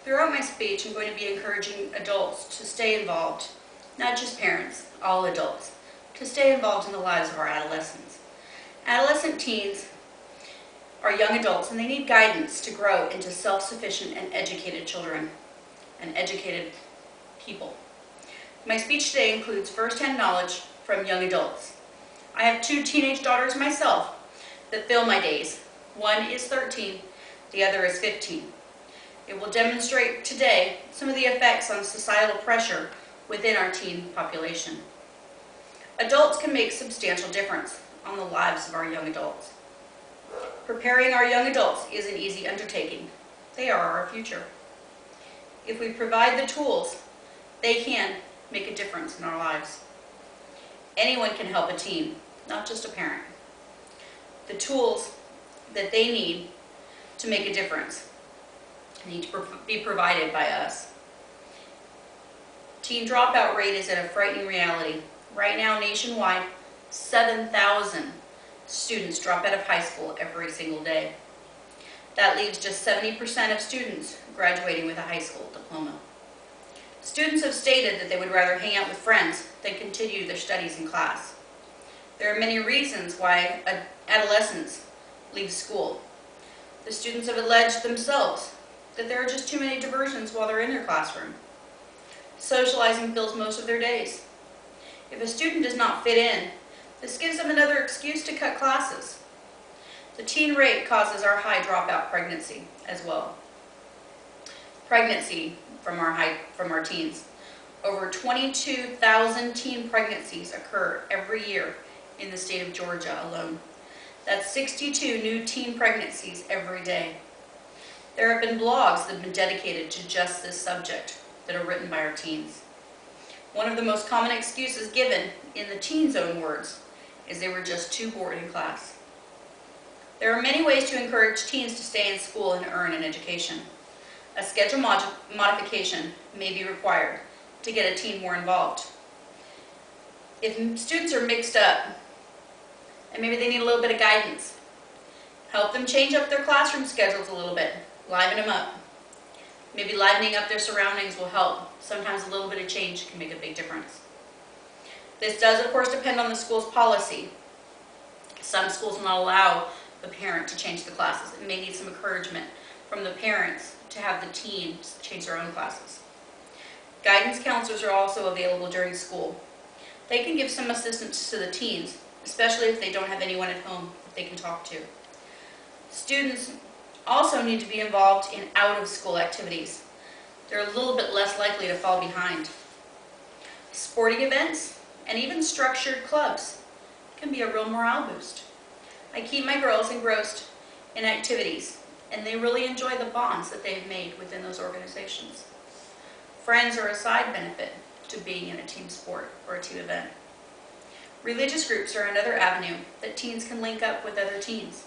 Throughout my speech, I'm going to be encouraging adults to stay involved, not just parents, all adults, to stay involved in the lives of our adolescents. Adolescent teens are young adults and they need guidance to grow into self-sufficient and educated children and educated people. My speech today includes first-hand knowledge from young adults. I have 2 teenage daughters myself that fill my days. One is 13, the other is 15. It will demonstrate today some of the effects on societal pressure within our teen population. Adults can make substantial difference on the lives of our young adults. Preparing our young adults is an easy undertaking. They are our future. If we provide the tools, they can make a difference in our lives. Anyone can help a teen, not just a parent. The tools that they need to make a difference need to be provided by us. Teen dropout rate is at a frightening reality. Right now, nationwide, 7,000 students drop out of high school every single day. That leaves just 70% of students graduating with a high school diploma. Students have stated that they would rather hang out with friends than continue their studies in class. There are many reasons why adolescents leave school. The students have alleged themselves that there are just too many diversions while they're in their classroom. Socializing fills most of their days. If a student does not fit in, this gives them another excuse to cut classes. The teen rate causes our high dropout pregnancy as well. Pregnancy from our teens. Over 22,000 teen pregnancies occur every year in the state of Georgia alone. That's 62 new teen pregnancies every day. There have been blogs that have been dedicated to just this subject that are written by our teens. One of the most common excuses given, in the teens' own words, is they were just too bored in class. There are many ways to encourage teens to stay in school and earn an education. A schedule modification may be required to get a teen more involved. If students are mixed up and maybe they need a little bit of guidance, help them change up their classroom schedules a little bit, liven them up. Maybe livening up their surroundings will help. Sometimes a little bit of change can make a big difference. This does, of course, depend on the school's policy. Some schools will not allow the parent to change the classes. It may need some encouragement from the parents to have the teens change their own classes. Guidance counselors are also available during school. They can give some assistance to the teens, especially if they don't have anyone at home that they can talk to. Students also need to be involved in out-of-school activities. They're a little bit less likely to fall behind. Sporting events and even structured clubs can be a real morale boost. I keep my girls engrossed in activities, and they really enjoy the bonds that they've made within those organizations. Friends are a side benefit to being in a team sport or a team event. Religious groups are another avenue that teens can link up with other teens.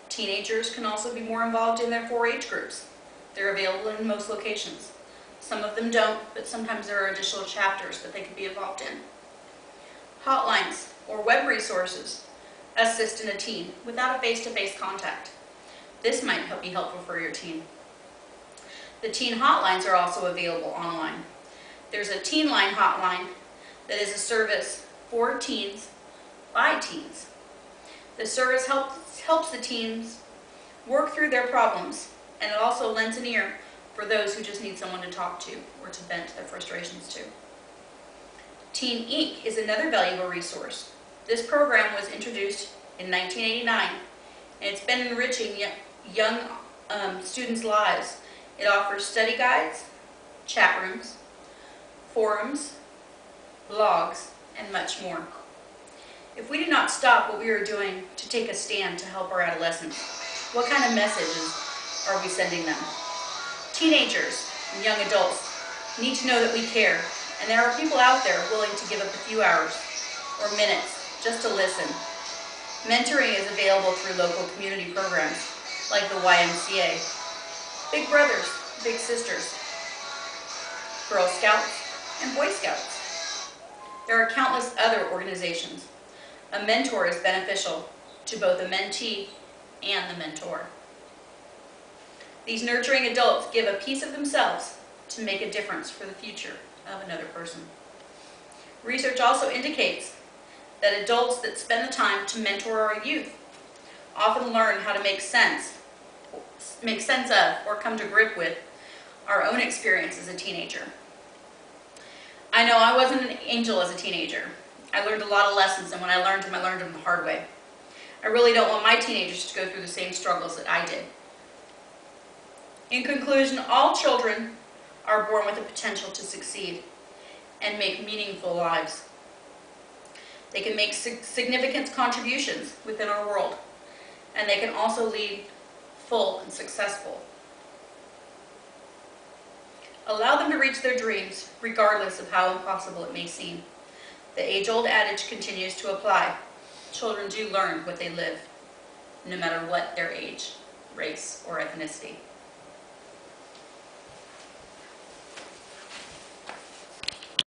Teenagers can also be more involved in their 4-H groups. They're available in most locations. Some of them don't, but sometimes there are additional chapters that they can be involved in. Hotlines or web resources assist in a teen without a face-to-face contact. This might be helpful for your teen. The teen hotlines are also available online. There's a Teen Line hotline that is a service for teens by teens. The service helps the teens work through their problems, and it also lends an ear for those who just need someone to talk to or to vent their frustrations to. Teen Inc. is another valuable resource. This program was introduced in 1989, and it's been enriching young students' lives. It offers study guides, chat rooms, forums, blogs, and much more. If we do not stop what we are doing to take a stand to help our adolescents, what kind of messages are we sending them? Teenagers and young adults need to know that we care, and there are people out there willing to give up a few hours or minutes just to listen. Mentoring is available through local community programs like the YMCA, Big Brothers, Big Sisters, Girl Scouts, and Boy Scouts. There are countless other organizations. A mentor is beneficial to both the mentee and the mentor. These nurturing adults give a piece of themselves to make a difference for the future of another person. Research also indicates that adults that spend the time to mentor our youth often learn how to make sense of or come to grip with our own experience as a teenager. I know I wasn't an angel as a teenager. I learned a lot of lessons, and when I learned them the hard way. I really don't want my teenagers to go through the same struggles that I did. In conclusion, all children are born with the potential to succeed and make meaningful lives. They can make significant contributions within our world, and they can also lead full and successful. Allow them to reach their dreams, regardless of how impossible it may seem. The age-old adage continues to apply. Children do learn what they live, no matter what their age, race, or ethnicity.